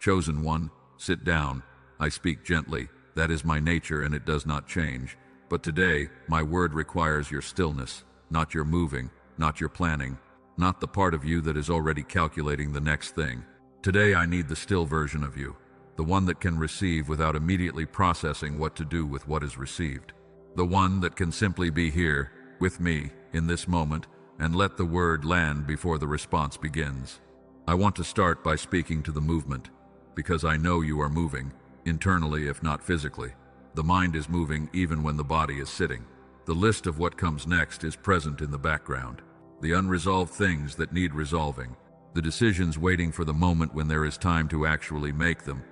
Chosen one, sit down. I speak gently. That is my nature and it does not change. But today, my word requires your stillness, not your moving, not your planning, not the part of you that is already calculating the next thing. Today I need the still version of you, the one that can receive without immediately processing what to do with what is received. The one that can simply be here, with me, in this moment, and let the word land before the response begins. I want to start by speaking to the movement, because I know you are moving, internally if not physically. The mind is moving even when the body is sitting. The list of what comes next is present in the background. The unresolved things that need resolving. The decisions waiting for the moment when there is time to actually make them.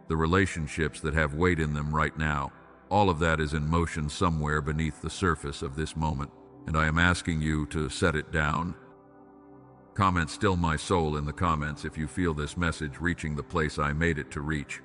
The relationships that have weight in them right now. All of that is in motion somewhere beneath the surface of this moment, and I am asking you to set it down. Comment "Still my soul" in the comments if you feel this message reaching the place I made it to reach.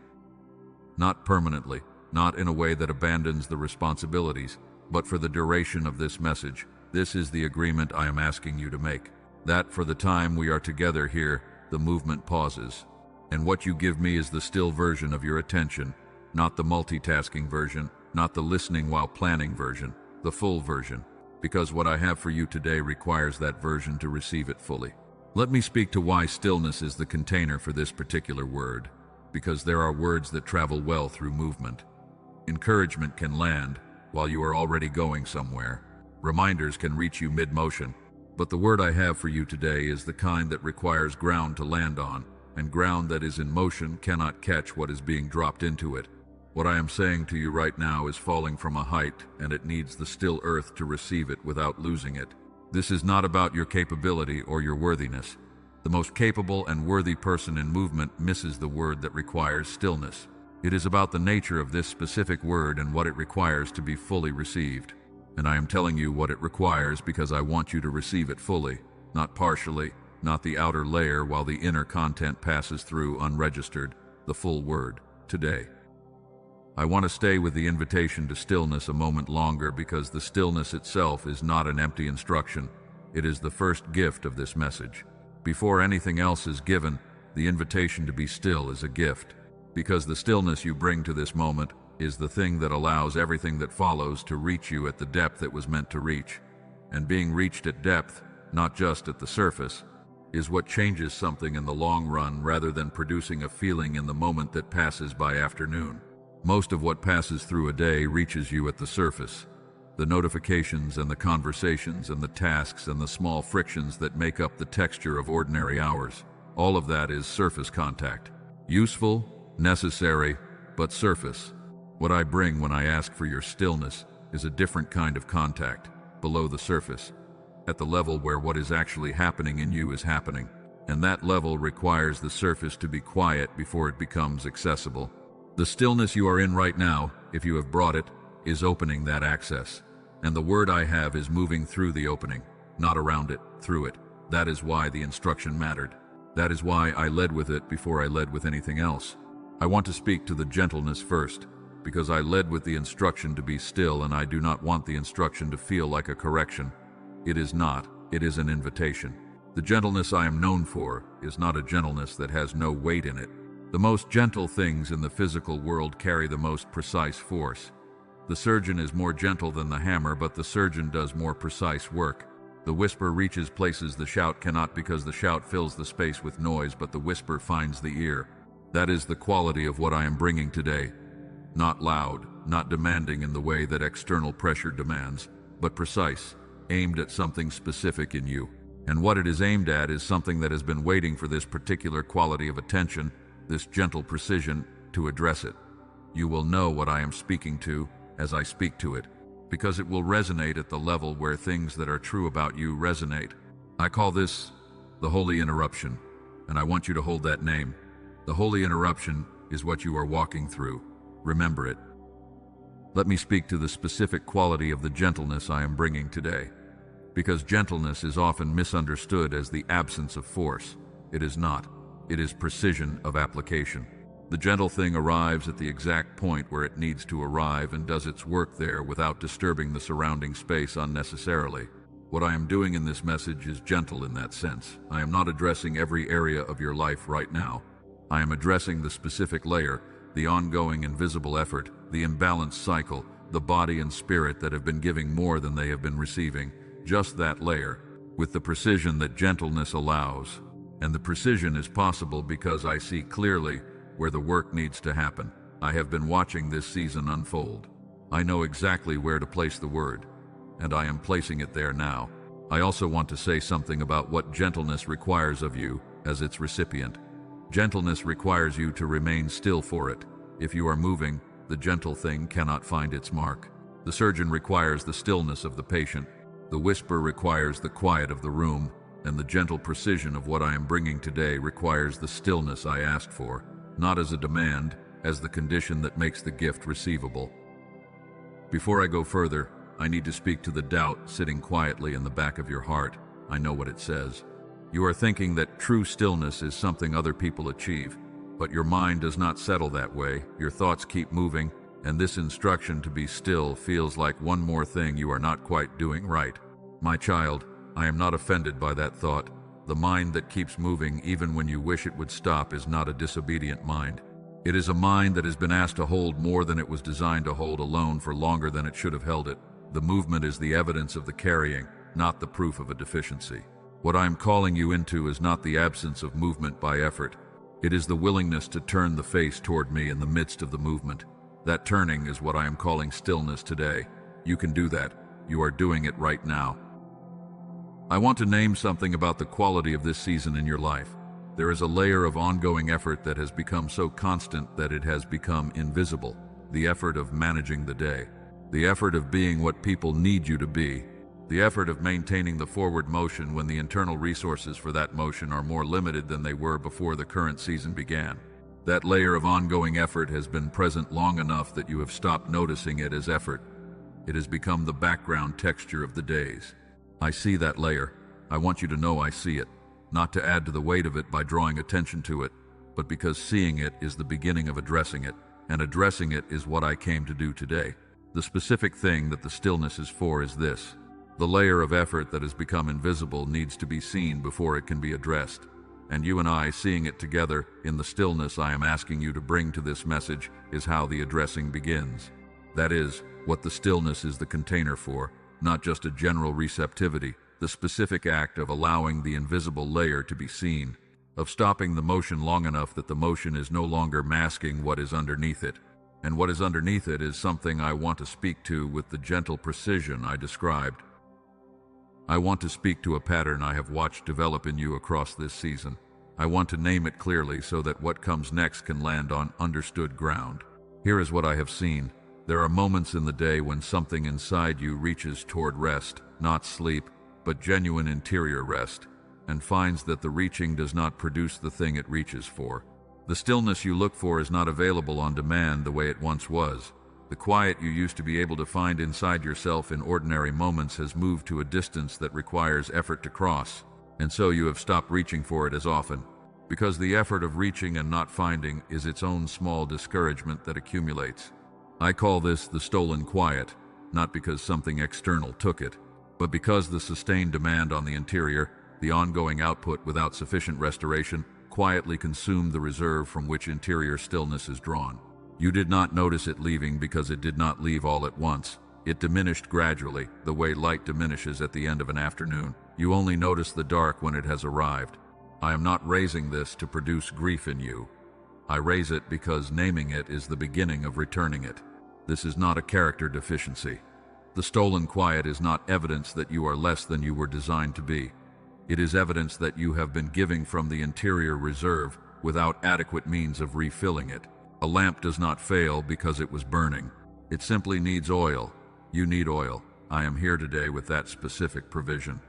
Not permanently, not in a way that abandons the responsibilities, but for the duration of this message. This is the agreement I am asking you to make. That for the time we are together here, the movement pauses. And what you give me is the still version of your attention, not the multitasking version, not the listening while planning version, the full version. Because what I have for you today requires that version to receive it fully. Let me speak to why stillness is the container for this particular word. Because there are words that travel well through movement. Encouragement can land while you are already going somewhere. Reminders can reach you mid-motion. But the word I have for you today is the kind that requires ground to land on, and ground that is in motion cannot catch what is being dropped into it. What I am saying to you right now is falling from a height, and it needs the still earth to receive it without losing it. This is not about your capability or your worthiness. The most capable and worthy person in movement misses the word that requires stillness. It is about the nature of this specific word and what it requires to be fully received. And I am telling you what it requires because I want you to receive it fully, not partially, not the outer layer while the inner content passes through unregistered, the full word, today. I want to stay with the invitation to stillness a moment longer because the stillness itself is not an empty instruction. It is the first gift of this message. Before anything else is given, the invitation to be still is a gift. Because the stillness you bring to this moment is the thing that allows everything that follows to reach you at the depth it was meant to reach. And being reached at depth, not just at the surface, is what changes something in the long run rather than producing a feeling in the moment that passes by afternoon. Most of what passes through a day reaches you at the surface. The notifications and the conversations and the tasks and the small frictions that make up the texture of ordinary hours. All of that is surface contact. Useful, necessary, but surface. What I bring when I ask for your stillness is a different kind of contact, below the surface, at the level where what is actually happening in you is happening. And that level requires the surface to be quiet before it becomes accessible. The stillness you are in right now, if you have brought it, is opening that access. And the word I have is moving through the opening, not around it, through it. That is why the instruction mattered. That is why I led with it before I led with anything else. I want to speak to the gentleness first, because I led with the instruction to be still and I do not want the instruction to feel like a correction. It is not, it is an invitation. The gentleness I am known for is not a gentleness that has no weight in it. The most gentle things in the physical world carry the most precise force. The surgeon is more gentle than the hammer, but the surgeon does more precise work. The whisper reaches places the shout cannot because the shout fills the space with noise, but the whisper finds the ear. That is the quality of what I am bringing today. Not loud, not demanding in the way that external pressure demands, but precise, aimed at something specific in you. And what it is aimed at is something that has been waiting for this particular quality of attention, this gentle precision, to address it. You will know what I am speaking to as I speak to it, because it will resonate at the level where things that are true about you resonate. I call this the holy interruption, and I want you to hold that name. The holy interruption is what you are walking through. Remember it. Let me speak to the specific quality of the gentleness I am bringing today. Because gentleness is often misunderstood as the absence of force. It is not. It is precision of application. The gentle thing arrives at the exact point where it needs to arrive and does its work there without disturbing the surrounding space unnecessarily. What I am doing in this message is gentle in that sense. I am not addressing every area of your life right now. I am addressing the specific layer, the ongoing invisible effort, the imbalanced cycle, the body and spirit that have been giving more than they have been receiving, just that layer, with the precision that gentleness allows. And the precision is possible because I see clearly where the work needs to happen. I have been watching this season unfold. I know exactly where to place the word, and I am placing it there now. I also want to say something about what gentleness requires of you as its recipient. Gentleness requires you to remain still for it. If you are moving, the gentle thing cannot find its mark. The surgeon requires the stillness of the patient. The whisper requires the quiet of the room, and the gentle precision of what I am bringing today requires the stillness I asked for, not as a demand, as the condition that makes the gift receivable. Before I go further, I need to speak to the doubt sitting quietly in the back of your heart. I know what it says. You are thinking that true stillness is something other people achieve, but your mind does not settle that way. Your thoughts keep moving, and this instruction to be still feels like one more thing you are not quite doing right. My child, I am not offended by that thought. The mind that keeps moving even when you wish it would stop is not a disobedient mind. It is a mind that has been asked to hold more than it was designed to hold alone for longer than it should have held it. The movement is the evidence of the carrying, not the proof of a deficiency. What I am calling you into is not the absence of movement by effort. It is the willingness to turn the face toward me in the midst of the movement. That turning is what I am calling stillness today. You can do that. You are doing it right now. I want to name something about the quality of this season in your life. There is a layer of ongoing effort that has become so constant that it has become invisible. The effort of managing the day. The effort of being what people need you to be. The effort of maintaining the forward motion when the internal resources for that motion are more limited than they were before the current season began. That layer of ongoing effort has been present long enough that you have stopped noticing it as effort. It has become the background texture of the days. I see that layer. I want you to know I see it, not to add to the weight of it by drawing attention to it, but because seeing it is the beginning of addressing it, and addressing it is what I came to do today. The specific thing that the stillness is for is this. The layer of effort that has become invisible needs to be seen before it can be addressed. And you and I seeing it together in the stillness I am asking you to bring to this message is how the addressing begins. That is, what the stillness is the container for, not just a general receptivity, the specific act of allowing the invisible layer to be seen, of stopping the motion long enough that the motion is no longer masking what is underneath it. And what is underneath it is something I want to speak to with the gentle precision I described. I want to speak to a pattern I have watched develop in you across this season. I want to name it clearly so that what comes next can land on understood ground. Here is what I have seen. There are moments in the day when something inside you reaches toward rest, not sleep, but genuine interior rest, and finds that the reaching does not produce the thing it reaches for. The stillness you look for is not available on demand the way it once was. The quiet you used to be able to find inside yourself in ordinary moments has moved to a distance that requires effort to cross, and so you have stopped reaching for it as often, because the effort of reaching and not finding is its own small discouragement that accumulates. I call this the stolen quiet, not because something external took it, but because the sustained demand on the interior, the ongoing output without sufficient restoration, quietly consumed the reserve from which interior stillness is drawn. You did not notice it leaving because it did not leave all at once. It diminished gradually, the way light diminishes at the end of an afternoon. You only notice the dark when it has arrived. I am not raising this to produce grief in you. I raise it because naming it is the beginning of returning it. This is not a character deficiency. The stolen quiet is not evidence that you are less than you were designed to be. It is evidence that you have been giving from the interior reserve without adequate means of refilling it. A lamp does not fail because it was burning. It simply needs oil. You need oil. I am here today with that specific provision.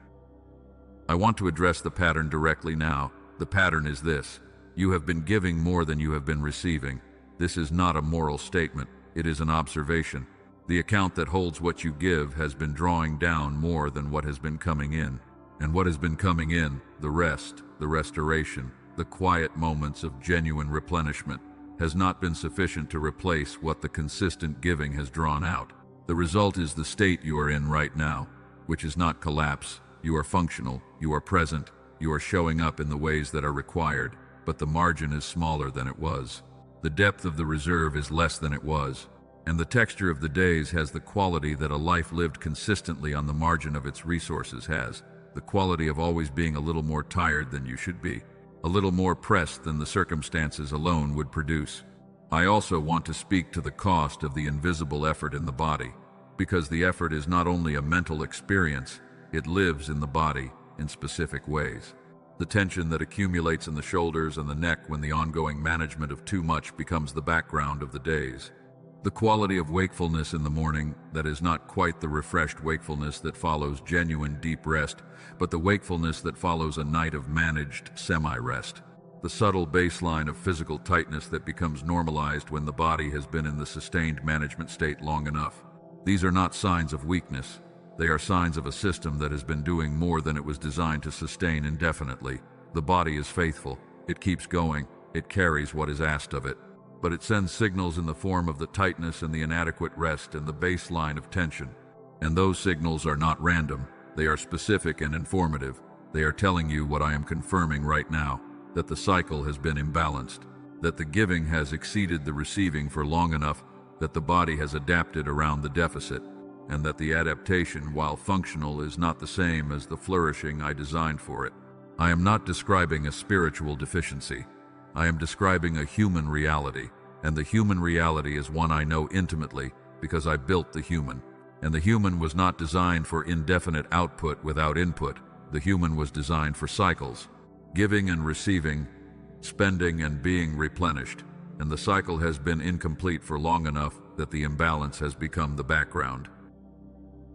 I want to address the pattern directly now. The pattern is this. You have been giving more than you have been receiving. This is not a moral statement. It is an observation. The account that holds what you give has been drawing down more than what has been coming in. And what has been coming in, the rest, the restoration, the quiet moments of genuine replenishment, has not been sufficient to replace what the consistent giving has drawn out. The result is the state you are in right now, which is not collapse. You are functional, you are present, you are showing up in the ways that are required. but the margin is smaller than it was. The depth of the reserve is less than it was, and the texture of the days has the quality that a life lived consistently on the margin of its resources has, the quality of always being a little more tired than you should be, a little more pressed than the circumstances alone would produce. I also want to speak to the cost of the invisible effort in the body, because the effort is not only a mental experience, it lives in the body in specific ways. The tension that accumulates in the shoulders and the neck when the ongoing management of too much becomes the background of the days. The quality of wakefulness in the morning that is not quite the refreshed wakefulness that follows genuine deep rest, but the wakefulness that follows a night of managed semi-rest. The subtle baseline of physical tightness that becomes normalized when the body has been in the sustained management state long enough. These are not signs of weakness. They are signs of a system that has been doing more than it was designed to sustain indefinitely. The body is faithful. It keeps going. It carries what is asked of it. But it sends signals in the form of the tightness and the inadequate rest and the baseline of tension. And those signals are not random. They are specific and informative. They are telling you what I am confirming right now, that the cycle has been imbalanced, that the giving has exceeded the receiving for long enough, that the body has adapted around the deficit, and that the adaptation, while functional, is not the same as the flourishing I designed for it. I am not describing a spiritual deficiency. I am describing a human reality, and the human reality is one I know intimately because I built the human. And the human was not designed for indefinite output without input. The human was designed for cycles, giving and receiving, spending and being replenished, and the cycle has been incomplete for long enough that the imbalance has become the background.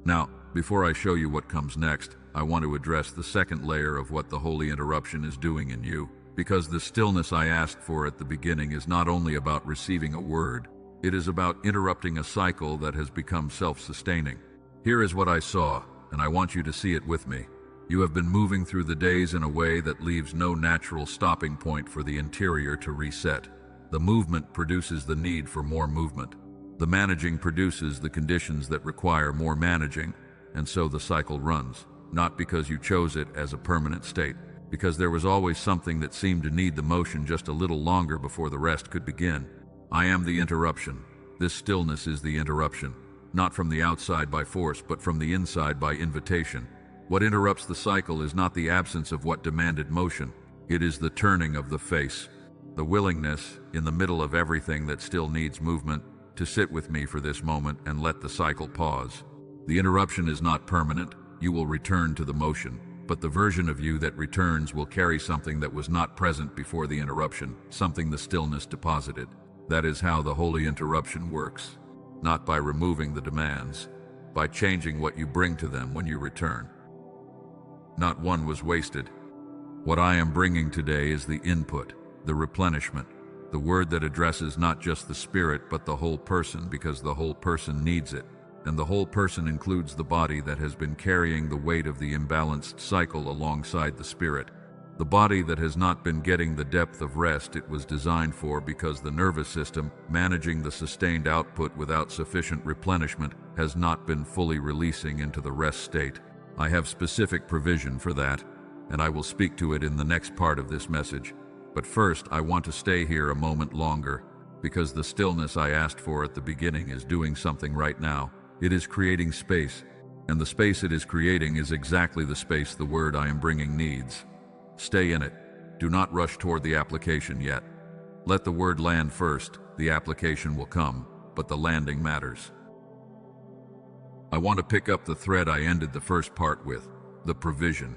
Now, before I show you what comes next, I want to address the second layer of what the holy interruption is doing in you, because the stillness I asked for at the beginning is not only about receiving a word, it is about interrupting a cycle that has become self-sustaining. Here is what I saw, and I want you to see it with me. You have been moving through the days in a way that leaves no natural stopping point for the interior to reset. The movement produces the need for more movement. The managing produces the conditions that require more managing, and so the cycle runs, not because you chose it as a permanent state, because there was always something that seemed to need the motion just a little longer before the rest could begin. I am the interruption. This stillness is the interruption, not from the outside by force, but from the inside by invitation. What interrupts the cycle is not the absence of what demanded motion. It is the turning of the face, the willingness, in the middle of everything that still needs movement, to sit with me for this moment and let the cycle pause. The interruption is not permanent. You will return to the motion, but the version of you that returns will carry something that was not present before the interruption, something the stillness deposited. That is how the holy interruption works, not by removing the demands, by changing what you bring to them when you return. Not one was wasted. What I am bringing today is the input, the replenishment, the word that addresses not just the spirit but the whole person, because the whole person needs it, and the whole person includes the body that has been carrying the weight of the imbalanced cycle alongside the spirit, the body that has not been getting the depth of rest it was designed for because the nervous system, managing the sustained output without sufficient replenishment, has not been fully releasing into the rest state. I have specific provision for that, and I will speak to it in the next part of this message. But first, I want to stay here a moment longer, because the stillness I asked for at the beginning is doing something right now. It is creating space, and the space it is creating is exactly the space the word I am bringing needs. Stay in it. Do not rush toward the application yet. Let the word land first. The application will come, but the landing matters. I want to pick up the thread I ended the first part with, the provision,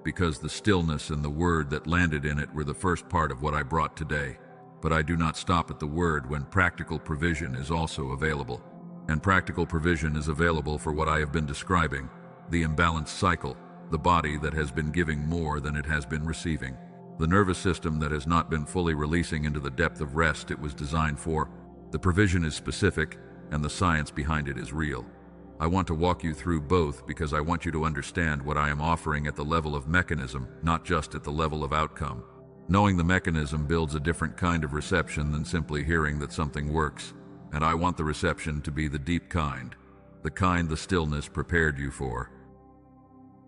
because the stillness and the word that landed in it were the first part of what I brought today. But I do not stop at the word when practical provision is also available. And practical provision is available for what I have been describing, the imbalanced cycle, the body that has been giving more than it has been receiving, the nervous system that has not been fully releasing into the depth of rest it was designed for. The provision is specific, and the science behind it is real. I want to walk you through both because I want you to understand what I am offering at the level of mechanism, not just at the level of outcome. Knowing the mechanism builds a different kind of reception than simply hearing that something works, and I want the reception to be the deep kind, the kind the stillness prepared you for.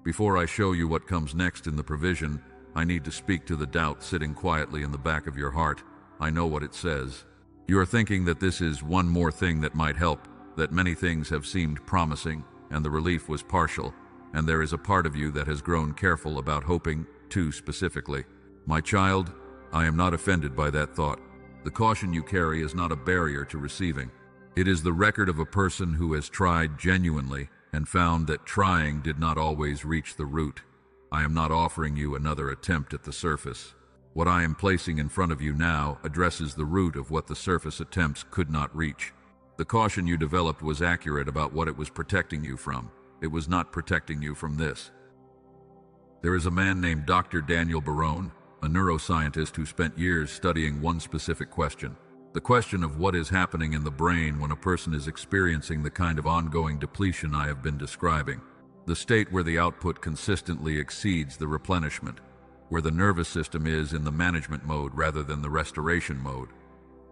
Before I show you what comes next in the provision, I need to speak to the doubt sitting quietly in the back of your heart. I know what it says. You are thinking that this is one more thing that might help, that many things have seemed promising, and the relief was partial, and there is a part of you that has grown careful about hoping too specifically. My child, I am not offended by that thought. The caution you carry is not a barrier to receiving. It is the record of a person who has tried genuinely and found that trying did not always reach the root. I am not offering you another attempt at the surface. What I am placing in front of you now addresses the root of what the surface attempts could not reach. The caution you developed was accurate about what it was protecting you from. It was not protecting you from this. There is a man named Dr. Daniel Barone, a neuroscientist who spent years studying one specific question. The question of what is happening in the brain when a person is experiencing the kind of ongoing depletion I have been describing. The state where the output consistently exceeds the replenishment, where the nervous system is in the management mode rather than the restoration mode.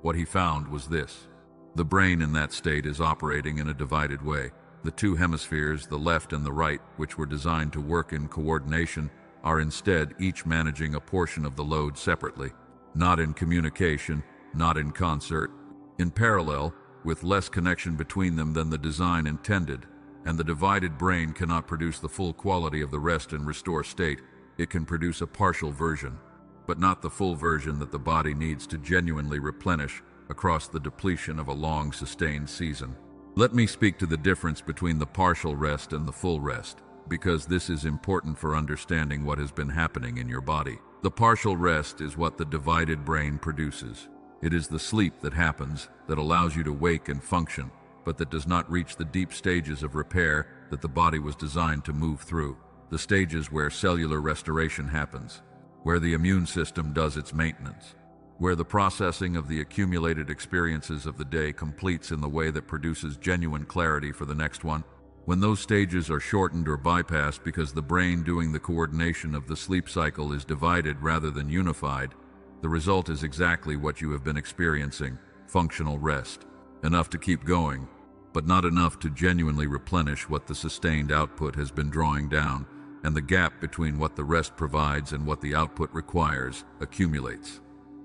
What he found was this. The brain in that state is operating in a divided way. The two hemispheres, the left and the right, which were designed to work in coordination, are instead each managing a portion of the load separately, not in communication, not in concert, in parallel, with less connection between them than the design intended, and the divided brain cannot produce the full quality of the rest and restore state. It can produce a partial version, but not the full version that the body needs to genuinely replenish across the depletion of a long, sustained season. Let me speak to the difference between the partial rest and the full rest, because this is important for understanding what has been happening in your body. The partial rest is what the divided brain produces. It is the sleep that happens, that allows you to wake and function, but that does not reach the deep stages of repair that the body was designed to move through, the stages where cellular restoration happens, where the immune system does its maintenance, where the processing of the accumulated experiences of the day completes in the way that produces genuine clarity for the next one. When those stages are shortened or bypassed because the brain doing the coordination of the sleep cycle is divided rather than unified, the result is exactly what you have been experiencing: functional rest. Enough to keep going, but not enough to genuinely replenish what the sustained output has been drawing down, and the gap between what the rest provides and what the output requires accumulates.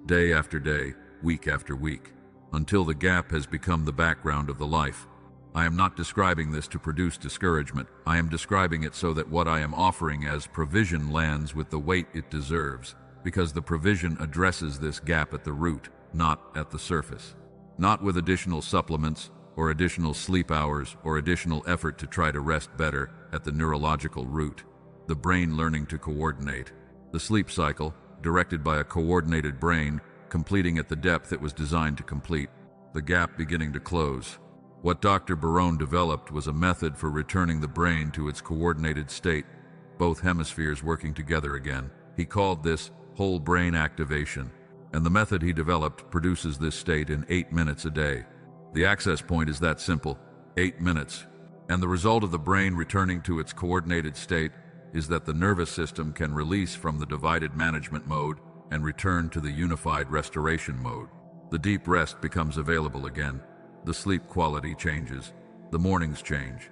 Day after day, week after week, until the gap has become the background of the life. I am not describing this to produce discouragement. I am describing it so that what I am offering as provision lands with the weight it deserves, because the provision addresses this gap at the root, not at the surface. Not with additional supplements, or additional sleep hours, or additional effort to try to rest better at the neurological root. The brain learning to coordinate. The sleep cycle, directed by a coordinated brain, completing at the depth it was designed to complete. The gap beginning to close. What Dr. Barone developed was a method for returning the brain to its coordinated state, both hemispheres working together again. He called this whole brain activation, and the method he developed produces this state in 8 minutes a day. The access point is that simple, 8 minutes, and the result of the brain returning to its coordinated state is that the nervous system can release from the divided management mode and return to the unified restoration mode. The deep rest becomes available again. The sleep quality changes. The mornings change.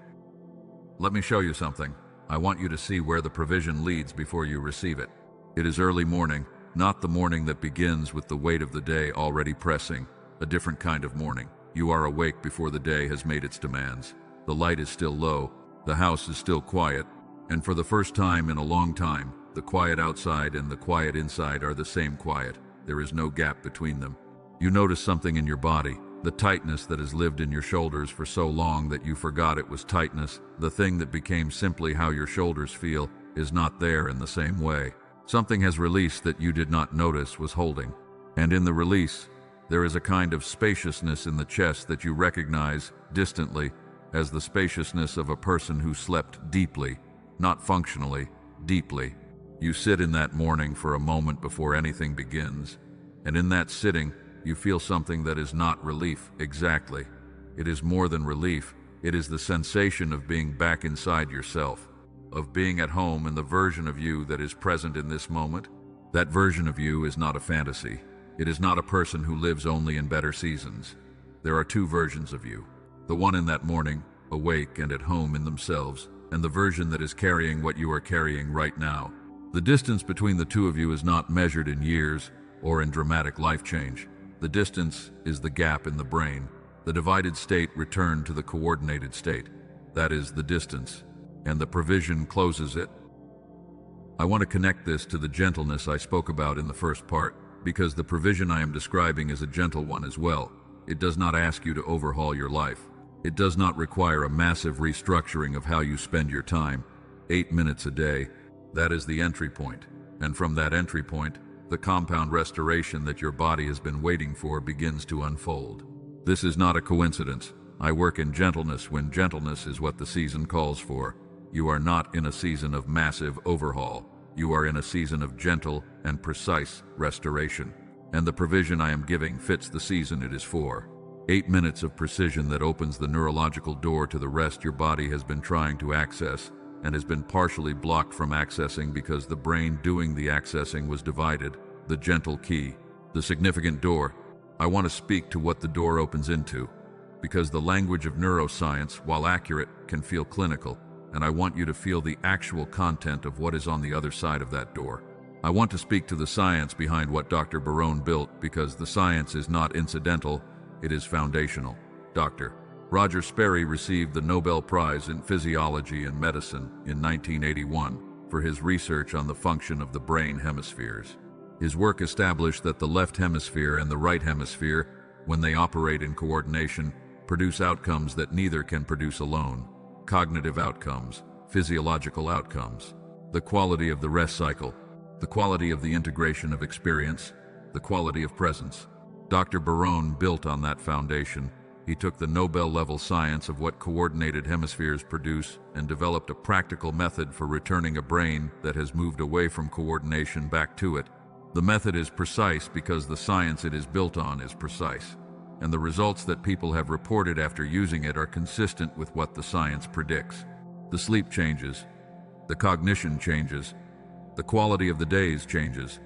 Let me show you something. I want you to see where the provision leads before you receive it. It is early morning, not the morning that begins with the weight of the day already pressing, a different kind of morning. You are awake before the day has made its demands. The light is still low, the house is still quiet, and for the first time in a long time, the quiet outside and the quiet inside are the same quiet. There is no gap between them. You notice something in your body, the tightness that has lived in your shoulders for so long that you forgot it was tightness. The thing that became simply how your shoulders feel is not there in the same way. Something has released that you did not notice was holding. And in the release, there is a kind of spaciousness in the chest that you recognize distantly as the spaciousness of a person who slept deeply, not functionally, deeply. You sit in that morning for a moment before anything begins, and in that sitting, you feel something that is not relief exactly. It is more than relief. It is the sensation of being back inside yourself, of being at home in the version of you that is present in this moment. That version of you is not a fantasy. It is not a person who lives only in better seasons. There are two versions of you. The one in that morning, awake and at home in themselves, and the version that is carrying what you are carrying right now. The distance between the two of you is not measured in years or in dramatic life change. The distance is the gap in the brain. The divided state returned to the coordinated state. That is the distance, and the provision closes it. I want to connect this to the gentleness I spoke about in the first part, because the provision I am describing is a gentle one as well. It does not ask you to overhaul your life. It does not require a massive restructuring of how you spend your time. 8 minutes a day, that is the entry point. And from that entry point, the compound restoration that your body has been waiting for begins to unfold. This is not a coincidence. I work in gentleness when gentleness is what the season calls for. You are not in a season of massive overhaul. You are in a season of gentle and precise restoration. And the provision I am giving fits the season it is for. 8 minutes of precision that opens the neurological door to the rest your body has been trying to access and has been partially blocked from accessing because the brain doing the accessing was divided. The gentle key, the significant door. I want to speak to what the door opens into, because the language of neuroscience, while accurate, can feel clinical, and I want you to feel the actual content of what is on the other side of that door. I want to speak to the science behind what Dr. Barone built, because the science is not incidental, it is foundational. Dr. Roger Sperry received the Nobel Prize in Physiology and Medicine in 1981 for his research on the function of the brain hemispheres. His work established that the left hemisphere and the right hemisphere, when they operate in coordination, produce outcomes that neither can produce alone. Cognitive outcomes, physiological outcomes, the quality of the rest cycle, the quality of the integration of experience, the quality of presence. Dr. Barone built on that foundation. He took the Nobel-level science of what coordinated hemispheres produce and developed a practical method for returning a brain that has moved away from coordination back to it. The method is precise because the science it is built on is precise, and the results that people have reported after using it are consistent with what the science predicts. The sleep changes, the cognition changes, the quality of the days changes,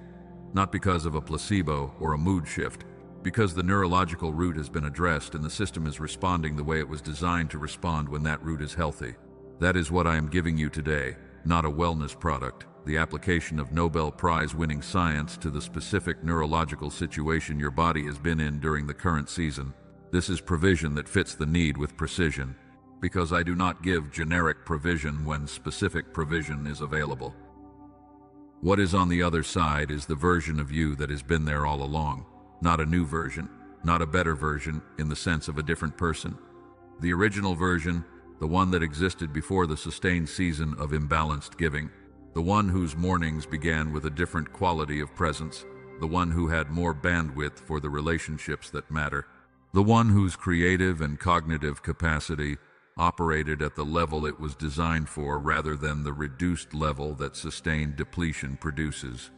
not because of a placebo or a mood shift, because the neurological root has been addressed and the system is responding the way it was designed to respond when that root is healthy. That is what I am giving you today, not a wellness product, the application of Nobel Prize-winning science to the specific neurological situation your body has been in during the current season. This is provision that fits the need with precision, because I do not give generic provision when specific provision is available. What is on the other side is the version of you that has been there all along. Not a new version, not a better version in the sense of a different person. The original version, the one that existed before the sustained season of imbalanced giving, the one whose mornings began with a different quality of presence, the one who had more bandwidth for the relationships that matter, the one whose creative and cognitive capacity operated at the level it was designed for rather than the reduced level that sustained depletion produces.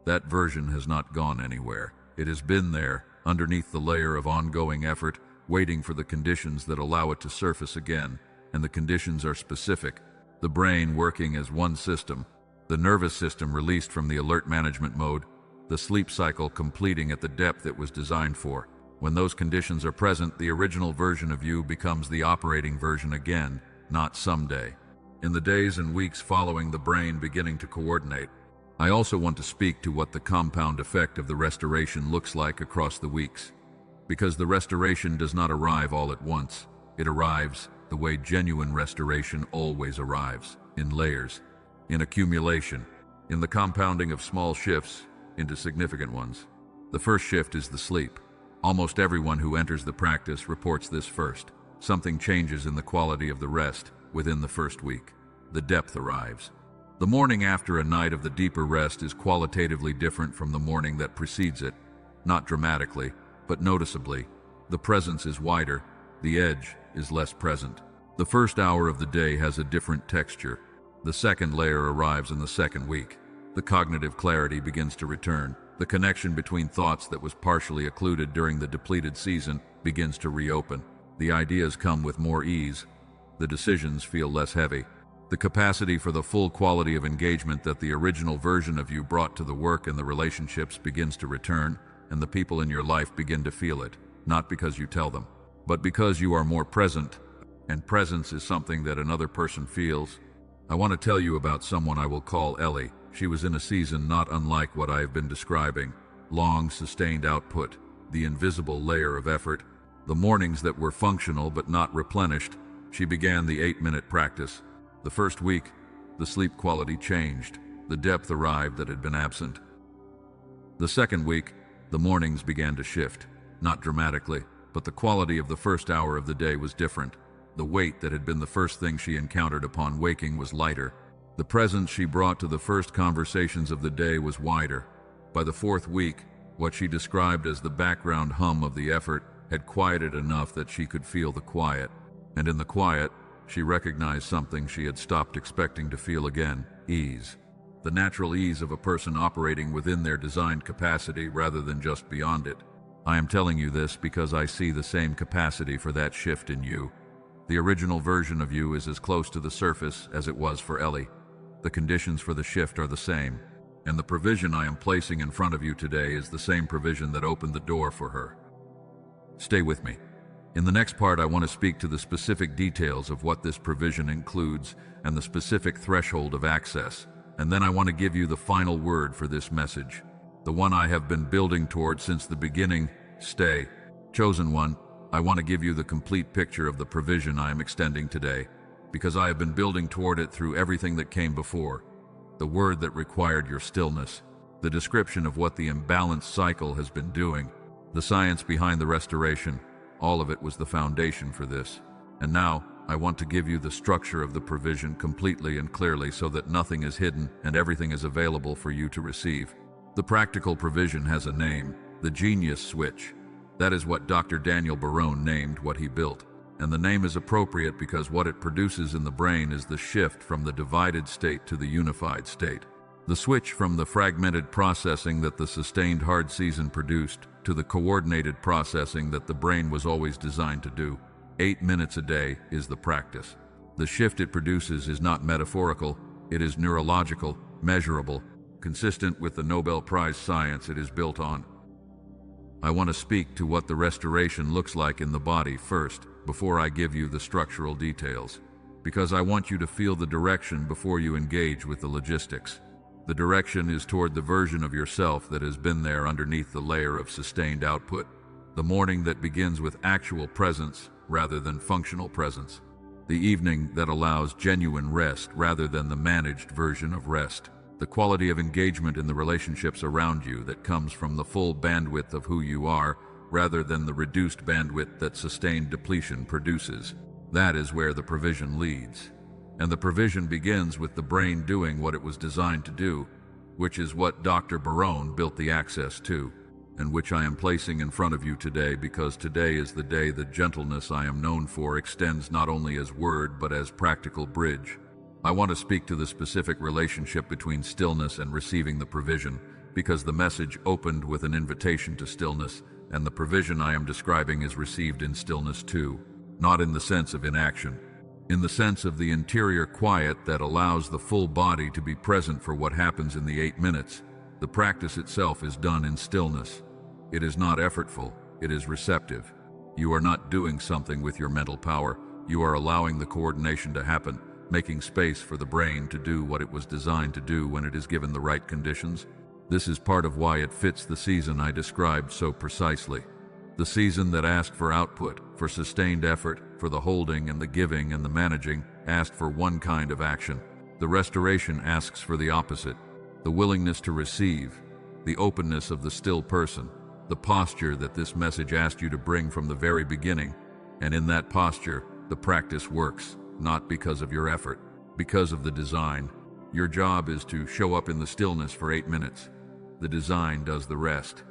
That version has not gone anywhere. It has been there, underneath the layer of ongoing effort, waiting for the conditions that allow it to surface again, and the conditions are specific. The brain working as one system, the nervous system released from the alert management mode, the sleep cycle completing at the depth it was designed for. When those conditions are present, the original version of you becomes the operating version again, not someday. In the days and weeks following the brain beginning to coordinate, I also want to speak to what the compound effect of the restoration looks like across the weeks. Because the restoration does not arrive all at once. It arrives the way genuine restoration always arrives, in layers, in accumulation, in the compounding of small shifts into significant ones. The first shift is the sleep. Almost everyone who enters the practice reports this first. Something changes in the quality of the rest within the first week. The depth arrives. The morning after a night of the deeper rest is qualitatively different from the morning that precedes it. Not dramatically, but noticeably. The presence is wider, the edge is less present. The first hour of the day has a different texture. The second layer arrives in the second week. The cognitive clarity begins to return. The connection between thoughts that was partially occluded during the depleted season begins to reopen. The ideas come with more ease. The decisions feel less heavy. The capacity for the full quality of engagement that the original version of you brought to the work and the relationships begins to return, and the people in your life begin to feel it, not because you tell them, but because you are more present, and presence is something that another person feels. I want to tell you about someone I will call Ellie. She was in a season not unlike what I have been describing. Long, sustained output, the invisible layer of effort. The mornings that were functional but not replenished. She began the 8-minute practice. The first week, the sleep quality changed. The depth arrived that had been absent. The second week, the mornings began to shift. Not dramatically, but the quality of the first hour of the day was different. The weight that had been the first thing she encountered upon waking was lighter. The presence she brought to the first conversations of the day was wider. By the fourth week, what she described as the background hum of the effort had quieted enough that she could feel the quiet. And in the quiet, she recognized something she had stopped expecting to feel again: ease. The natural ease of a person operating within their designed capacity rather than just beyond it. I am telling you this because I see the same capacity for that shift in you. The original version of you is as close to the surface as it was for Ellie. The conditions for the shift are the same, and the provision I am placing in front of you today is the same provision that opened the door for her. Stay with me. In the next part, I want to speak to the specific details of what this provision includes and the specific threshold of access, and then I want to give you the final word for this message. The one I have been building toward since the beginning. Stay. Chosen one, I want to give you the complete picture of the provision I am extending today, because I have been building toward it through everything that came before. The word that required your stillness, the description of what the imbalanced cycle has been doing, the science behind the restoration, all of it was the foundation for this. And now, I want to give you the structure of the provision completely and clearly so that nothing is hidden and everything is available for you to receive. The practical provision has a name, the genius switch. That is what Dr. Daniel Barone named what he built. And the name is appropriate because what it produces in the brain is the shift from the divided state to the unified state. The switch from the fragmented processing that the sustained hard season produced to the coordinated processing that the brain was always designed to do. 8 minutes a day is the practice. The shift it produces is not metaphorical, it is neurological, measurable, consistent with the Nobel Prize science it is built on. I want to speak to what the restoration looks like in the body first, before I give you the structural details, because I want you to feel the direction before you engage with the logistics. The direction is toward the version of yourself that has been there underneath the layer of sustained output, the morning that begins with actual presence rather than functional presence, the evening that allows genuine rest rather than the managed version of rest, the quality of engagement in the relationships around you that comes from the full bandwidth of who you are rather than the reduced bandwidth that sustained depletion produces. That is where the provision leads. And the provision begins with the brain doing what it was designed to do, which is what Dr. Barone built the access to, and which I am placing in front of you today because today is the day the gentleness I am known for extends not only as word but as practical bridge. I want to speak to the specific relationship between stillness and receiving the provision, because the message opened with an invitation to stillness, and the provision I am describing is received in stillness too, not in the sense of inaction, in the sense of the interior quiet that allows the full body to be present for what happens in the 8 minutes. The practice itself is done in stillness. It is not effortful, it is receptive. You are not doing something with your mental power, you are allowing the coordination to happen, making space for the brain to do what it was designed to do when it is given the right conditions. This is part of why it fits the season I described so precisely. The season that asked for output, for sustained effort, for the holding and the giving and the managing, asked for one kind of action. The restoration asks for the opposite, the willingness to receive, the openness of the still person, the posture that this message asked you to bring from the very beginning. And in that posture, the practice works. Not because of your effort, because of the design. Your job is to show up in the stillness for 8 minutes. The design does the rest.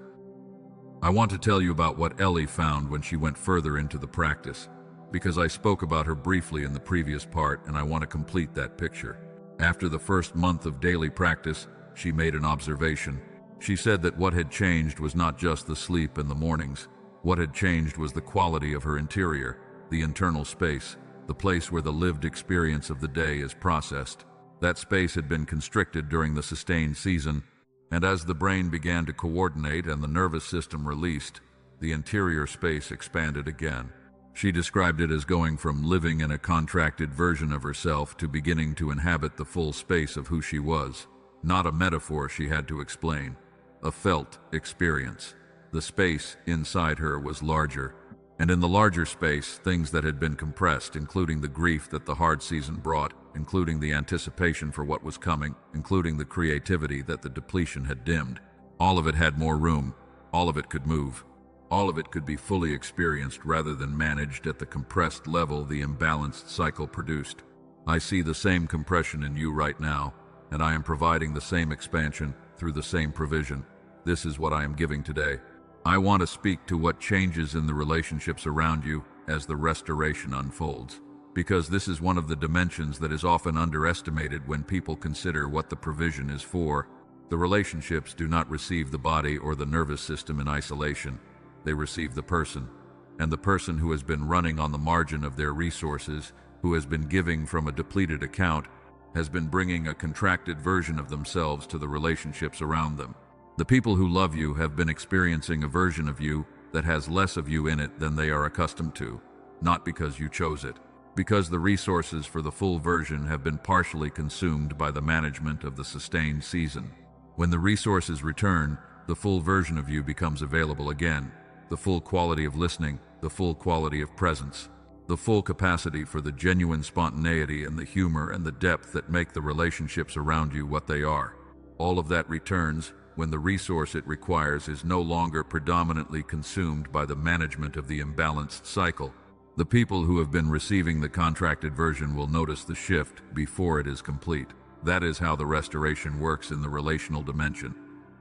I want to tell you about what Ellie found when she went further into the practice, because I spoke about her briefly in the previous part and I want to complete that picture. After the first month of daily practice, she made an observation. She said that what had changed was not just the sleep and the mornings. What had changed was the quality of her interior, the internal space, the place where the lived experience of the day is processed. That space had been constricted during the sustained season, and as the brain began to coordinate and the nervous system released, the interior space expanded again. She described it as going from living in a contracted version of herself to beginning to inhabit the full space of who she was. not a metaphor she had to explain, a felt experience. The space inside her was larger, and in the larger space, things that had been compressed, including the grief that the hard season brought, including the anticipation for what was coming, including the creativity that the depletion had dimmed. All of it had more room. All of it could move. All of it could be fully experienced rather than managed at the compressed level the imbalanced cycle produced. I see the same compression in you right now, and I am providing the same expansion through the same provision. This is what I am giving today. I want to speak to what changes in the relationships around you as the restoration unfolds, because this is one of the dimensions that is often underestimated when people consider what the provision is for. The relationships do not receive the body or the nervous system in isolation. They receive the person, and the person who has been running on the margin of their resources, who has been giving from a depleted account, has been bringing a contracted version of themselves to the relationships around them. The people who love you have been experiencing a version of you that has less of you in it than they are accustomed to, not because you chose it, because the resources for the full version have been partially consumed by the management of the sustained season. When the resources return, the full version of you becomes available again, the full quality of listening, the full quality of presence, the full capacity for the genuine spontaneity and the humor and the depth that make the relationships around you what they are. All of that returns when the resource it requires is no longer predominantly consumed by the management of the imbalanced cycle. The people who have been receiving the contracted version will notice the shift before it is complete. That is how the restoration works in the relational dimension.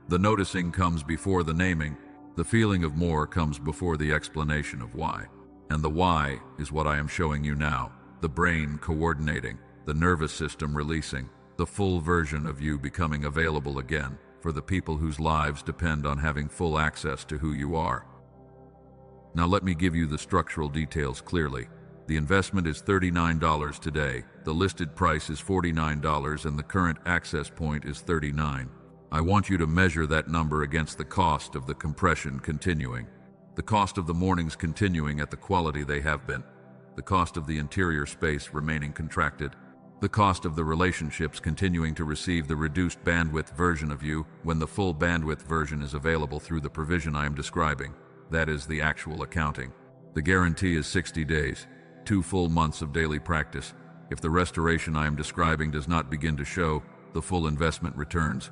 The noticing comes before the naming. The feeling of more comes before the explanation of why. And the why is what I am showing you now. The brain coordinating, the nervous system releasing, the full version of you becoming available again for the people whose lives depend on having full access to who you are. Now let me give you the structural details clearly. The investment is $39 today, the listed price is $49, and the current access point is $39. I want you to measure that number against the cost of the compression continuing, the cost of the mornings continuing at the quality they have been, the cost of the interior space remaining contracted, the cost of the relationships continuing to receive the reduced bandwidth version of you when the full bandwidth version is available through the provision I am describing. That is the actual accounting. The guarantee is 60 days, 2 full months of daily practice. If the restoration I am describing does not begin to show, the full investment returns.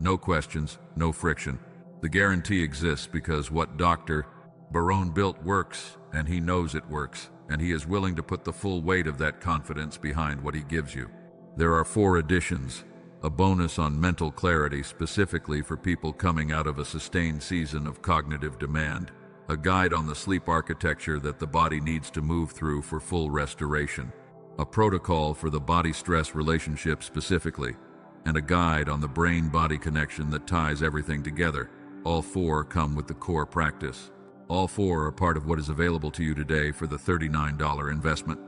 No questions, no friction. The guarantee exists because what Dr. Barone built works, and he knows it works, and he is willing to put the full weight of that confidence behind what he gives you. There are 4 additions, a bonus on mental clarity specifically for people coming out of a sustained season of cognitive demand, a guide on the sleep architecture that the body needs to move through for full restoration, a protocol for the body-stress relationship specifically, and a guide on the brain-body connection that ties everything together. All 4 come with the core practice. All 4 are part of what is available to you today for the $39 investment.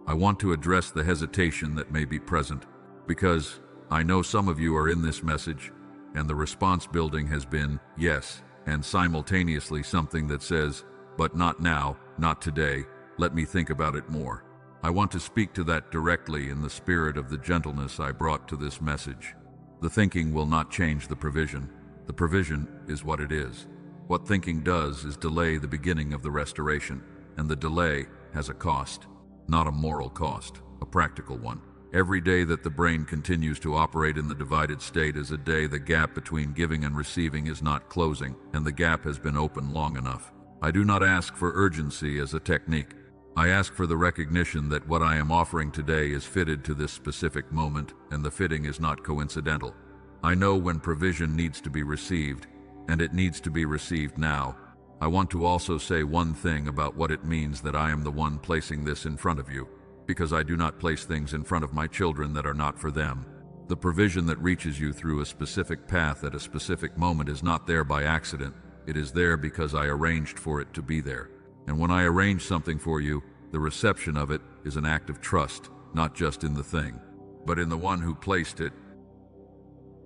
I want to address the hesitation that may be present, because I know some of you are in this message, and the response building has been yes, and simultaneously something that says, but not now, not today, let me think about it more. I want to speak to that directly in the spirit of the gentleness I brought to this message. The thinking will not change the provision. The provision is what it is. What thinking does is delay the beginning of the restoration, and the delay has a cost, not a moral cost, a practical one. Every day that the brain continues to operate in the divided state is a day the gap between giving and receiving is not closing, and the gap has been open long enough. I do not ask for urgency as a technique. I ask for the recognition that what I am offering today is fitted to this specific moment, and the fitting is not coincidental. I know when provision needs to be received, and it needs to be received now. I want to also say one thing about what it means that I am the one placing this in front of you, because I do not place things in front of my children that are not for them. The provision that reaches you through a specific path at a specific moment is not there by accident. It is there because I arranged for it to be there. And when I arrange something for you, the reception of it is an act of trust, not just in the thing, but in the one who placed it.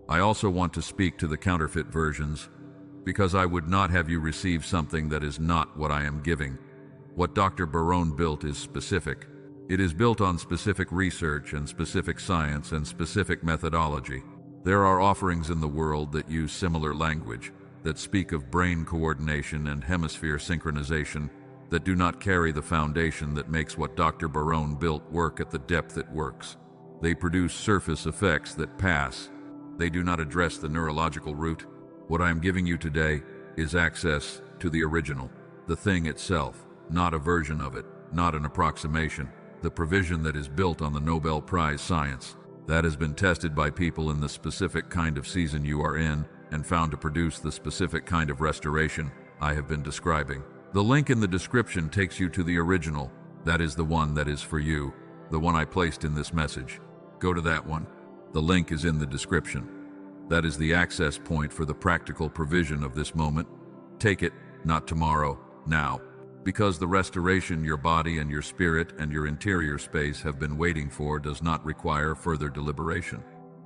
I also want to speak to the counterfeit versions, because I would not have you receive something that is not what I am giving. What Dr. Barone built is specific. It is built on specific research and specific science and specific methodology. There are offerings in the world that use similar language, that speak of brain coordination and hemisphere synchronization, that do not carry the foundation that makes what Dr. Barone built work at the depth it works. They produce surface effects that pass. They do not address the neurological root. What I am giving you today is access to the original, the thing itself, not a version of it, not an approximation, the provision that is built on the Nobel Prize science, that has been tested by people in the specific kind of season you are in and found to produce the specific kind of restoration I have been describing. The link in the description takes you to the original. That is the one that is for you, the one I placed in this message. Go to that one. The link is in the description. That is the access point for the practical provision of this moment. Take it, not tomorrow, now. Because the restoration your body and your spirit and your interior space have been waiting for does not require further deliberation.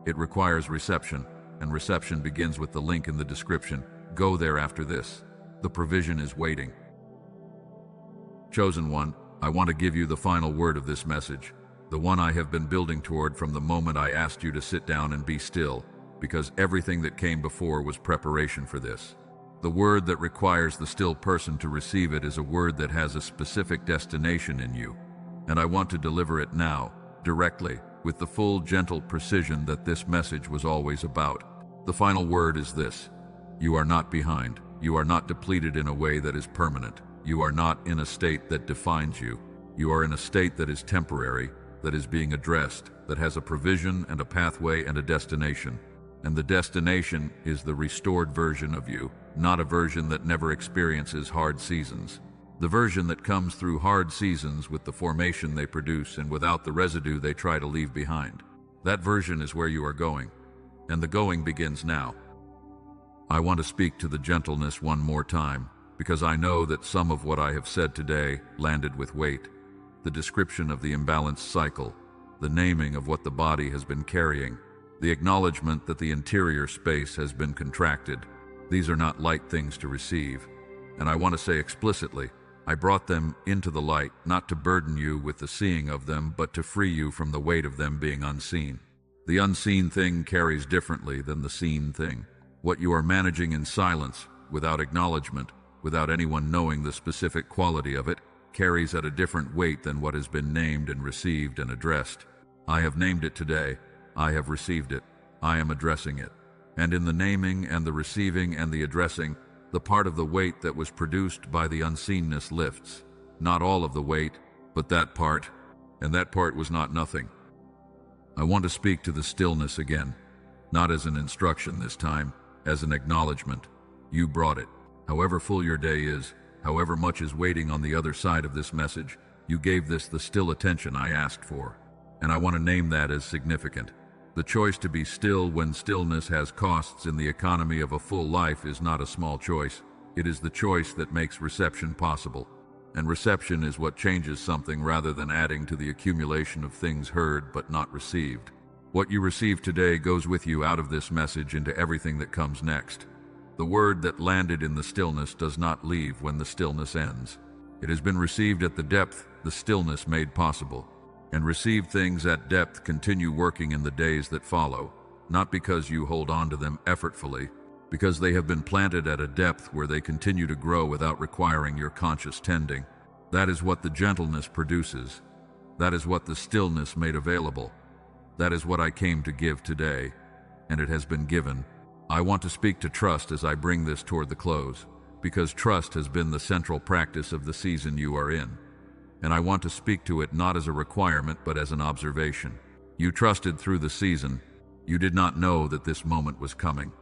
It requires reception, and reception begins with the link in the description. Go there after this. The provision is waiting. Chosen one, I want to give you the final word of this message, the one I have been building toward from the moment I asked you to sit down and be still, because everything that came before was preparation for this. The word that requires the still person to receive it is a word that has a specific destination in you, and I want to deliver it now, directly, with the full gentle precision that this message was always about. The final word is this: you are not behind. You are not depleted in a way that is permanent. You are not in a state that defines you. You are in a state that is temporary, that is being addressed, that has a provision and a pathway and a destination. And the destination is the restored version of you, not a version that never experiences hard seasons. The version that comes through hard seasons with the formation they produce and without the residue they try to leave behind. That version is where you are going, and the going begins now. I want to speak to the gentleness one more time, because I know that some of what I have said today landed with weight. The description of the imbalanced cycle, the naming of what the body has been carrying, the acknowledgement that the interior space has been contracted. These are not light things to receive. And I want to say explicitly, I brought them into the light, not to burden you with the seeing of them, but to free you from the weight of them being unseen. The unseen thing carries differently than the seen thing. What you are managing in silence, without acknowledgement, without anyone knowing the specific quality of it, carries at a different weight than what has been named and received and addressed. I have named it today. I have received it. I am addressing it. And in the naming and the receiving and the addressing, the part of the weight that was produced by the unseenness lifts. Not all of the weight, but that part. And that part was not nothing. I want to speak to the stillness again, not as an instruction this time, as an acknowledgement. You brought it. However full your day is, however much is waiting on the other side of this message, you gave this the still attention I asked for. And I want to name that as significant. The choice to be still when stillness has costs in the economy of a full life is not a small choice. It is the choice that makes reception possible. And reception is what changes something rather than adding to the accumulation of things heard but not received. What you receive today goes with you out of this message into everything that comes next. The word that landed in the stillness does not leave when the stillness ends. It has been received at the depth the stillness made possible. And received things at depth continue working in the days that follow, not because you hold on to them effortfully, because they have been planted at a depth where they continue to grow without requiring your conscious tending. That is what the gentleness produces. That is what the stillness made available. That is what I came to give today, and it has been given. I want to speak to trust as I bring this toward the close, because trust has been the central practice of the season you are in. And I want to speak to it not as a requirement but as an observation. You trusted through the season. You did not know that this moment was coming.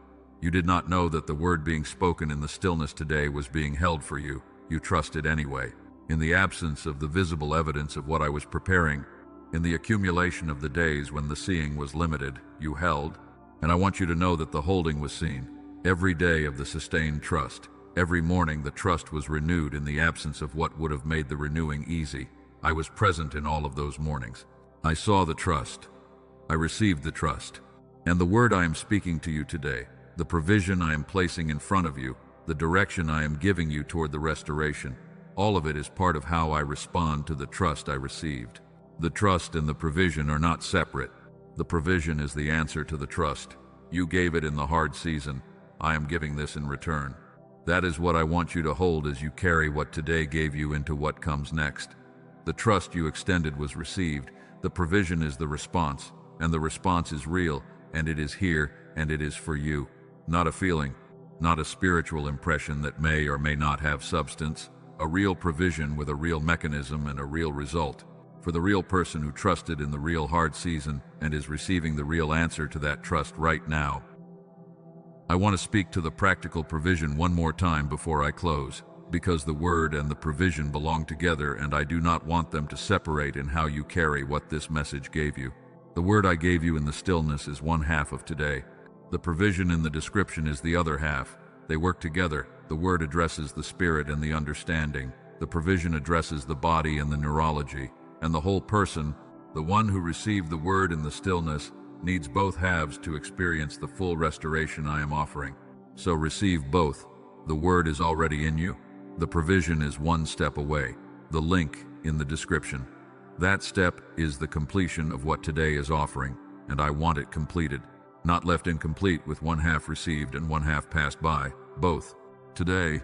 You did not know that the word being spoken in the stillness today was being held for you. You trusted anyway. In the absence of the visible evidence of what I was preparing, in the accumulation of the days when the seeing was limited, you held. And I want you to know that the holding was seen. Every day of the sustained trust. Every morning the trust was renewed in the absence of what would have made the renewing easy. I was present in all of those mornings. I saw the trust. I received the trust. And the word I am speaking to you today, the provision I am placing in front of you, the direction I am giving you toward the restoration, all of it is part of how I respond to the trust I received. The trust and the provision are not separate. The provision is the answer to the trust. You gave it in the hard season. I am giving this in return. That is what I want you to hold as you carry what today gave you into what comes next. The trust you extended was received. The provision is the response, and the response is real, and it is here, and it is for you. Not a feeling, not a spiritual impression that may or may not have substance. A real provision with a real mechanism and a real result. For the real person who trusted in the real hard season and is receiving the real answer to that trust right now. I want to speak to the practical provision one more time before I close, because the word and the provision belong together, and I do not want them to separate in how you carry what this message gave you. The word I gave you in the stillness is one half of today. The provision in the description is the other half. They work together. The word addresses the spirit and the understanding. The provision addresses the body and the neurology. And the whole person, the one who received the word in the stillness, needs both halves to experience the full restoration I am offering. So receive both. The word is already in you. The provision is one step away. The link in the description. That step is the completion of what today is offering, and I want it completed. Not left incomplete with one half received and one half passed by. Both. Today.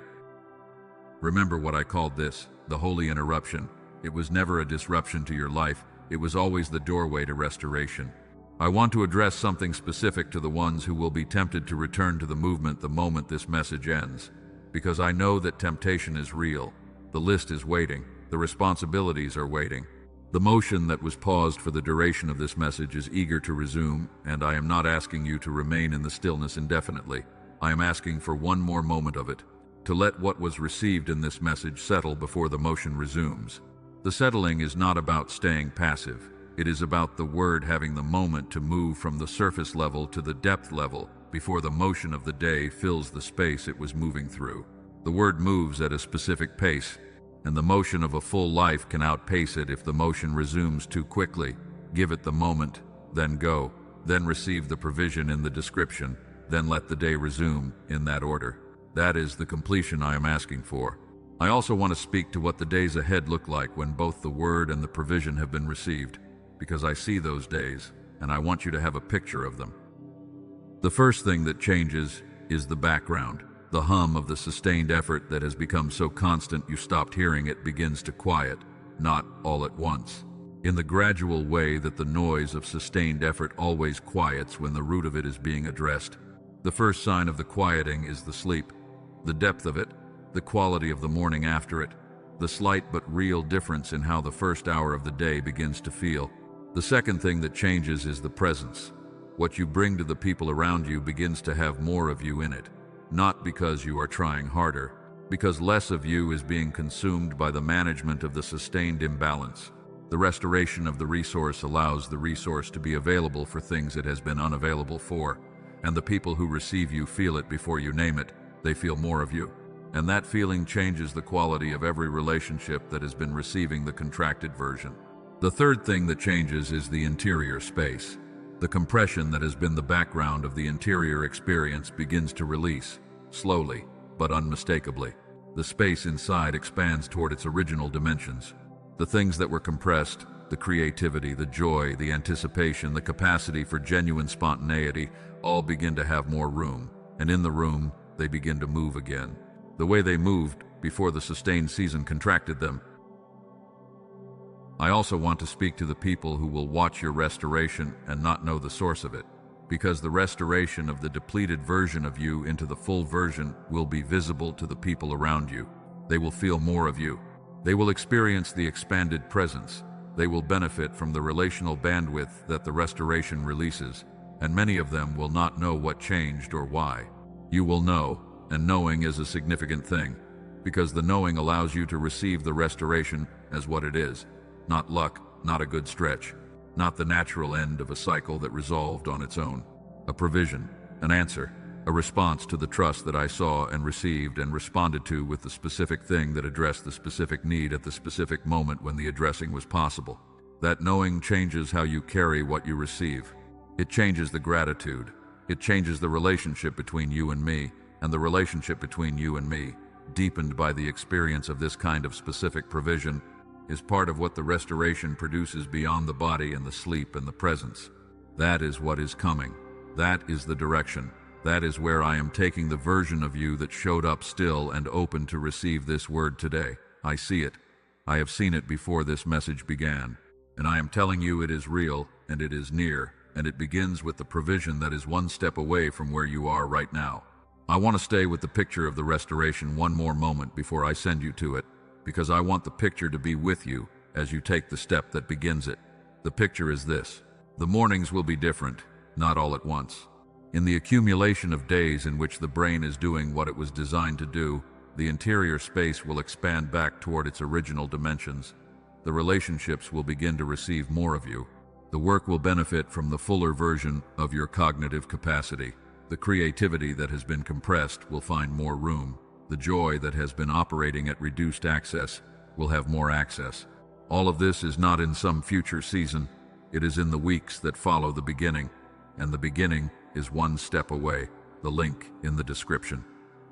Remember what I called this, the holy interruption. It was never a disruption to your life. It was always the doorway to restoration. I want to address something specific to the ones who will be tempted to return to the movement the moment this message ends. Because I know that temptation is real. The list is waiting. The responsibilities are waiting. The motion that was paused for the duration of this message is eager to resume, and I am not asking you to remain in the stillness indefinitely. I am asking for one more moment of it, to let what was received in this message settle before the motion resumes. The settling is not about staying passive. It is about the word having the moment to move from the surface level to the depth level before the motion of the day fills the space it was moving through. The word moves at a specific pace, and the motion of a full life can outpace it if the motion resumes too quickly. Give it the moment, then go, then receive the provision in the description, then let the day resume in that order. That is the completion I am asking for. I also want to speak to what the days ahead look like when both the word and the provision have been received, because I see those days, and I want you to have a picture of them. The first thing that changes is the background. The hum of the sustained effort that has become so constant you stopped hearing it begins to quiet, not all at once. In the gradual way that the noise of sustained effort always quiets when the root of it is being addressed. The first sign of the quieting is the sleep, the depth of it, the quality of the morning after it, the slight but real difference in how the first hour of the day begins to feel. The second thing that changes is the presence. What you bring to the people around you begins to have more of you in it, not because you are trying harder, because less of you is being consumed by the management of the sustained imbalance. The restoration of the resource allows the resource to be available for things it has been unavailable for, and the people who receive you feel it before you name it. They feel more of you. And that feeling changes the quality of every relationship that has been receiving the contracted version. The third thing that changes is the interior space. The compression that has been the background of the interior experience begins to release, slowly, but unmistakably. The space inside expands toward its original dimensions. The things that were compressed, the creativity, the joy, the anticipation, the capacity for genuine spontaneity, all begin to have more room. And in the room, they begin to move again. The way they moved before the sustained season contracted them. I also want to speak to the people who will watch your restoration and not know the source of it, because the restoration of the depleted version of you into the full version will be visible to the people around you. They will feel more of you. They will experience the expanded presence. They will benefit from the relational bandwidth that the restoration releases, and many of them will not know what changed or why. You will know. And knowing is a significant thing, because the knowing allows you to receive the restoration as what it is. Not luck, not a good stretch, not the natural end of a cycle that resolved on its own. A provision, an answer, a response to the trust that I saw and received and responded to with the specific thing that addressed the specific need at the specific moment when the addressing was possible. That knowing changes how you carry what you receive. It changes the gratitude. It changes the relationship between you and me. And the relationship between you and me, deepened by the experience of this kind of specific provision, is part of what the restoration produces beyond the body and the sleep and the presence. That is what is coming. That is the direction. That is where I am taking the version of you that showed up still and open to receive this word today. I see it. I have seen it before this message began. And I am telling you it is real, and it is near, and it begins with the provision that is one step away from where you are right now. I want to stay with the picture of the restoration one more moment before I send you to it, because I want the picture to be with you as you take the step that begins it. The picture is this. The mornings will be different, not all at once. In the accumulation of days in which the brain is doing what it was designed to do, the interior space will expand back toward its original dimensions. The relationships will begin to receive more of you. The work will benefit from the fuller version of your cognitive capacity. The creativity that has been compressed will find more room. The joy that has been operating at reduced access will have more access. All of this is not in some future season. It is in the weeks that follow the beginning, and the beginning is one step away. The link in the description.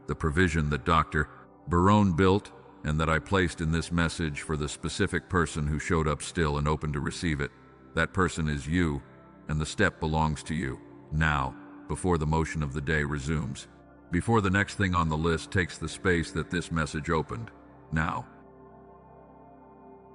The provision that Dr. Barone built and that I placed in this message for the specific person who showed up still and open to receive it. That person is you, and the step belongs to you. Now, before the motion of the day resumes. Before the next thing on the list takes the space that this message opened. Now.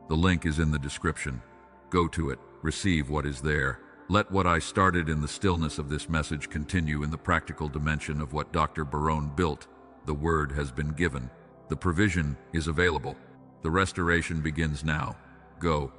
The link is in the description. Go to it. Receive what is there. Let what I started in the stillness of this message continue in the practical dimension of what Dr. Barone built. The word has been given. The provision is available. The restoration begins now. Go.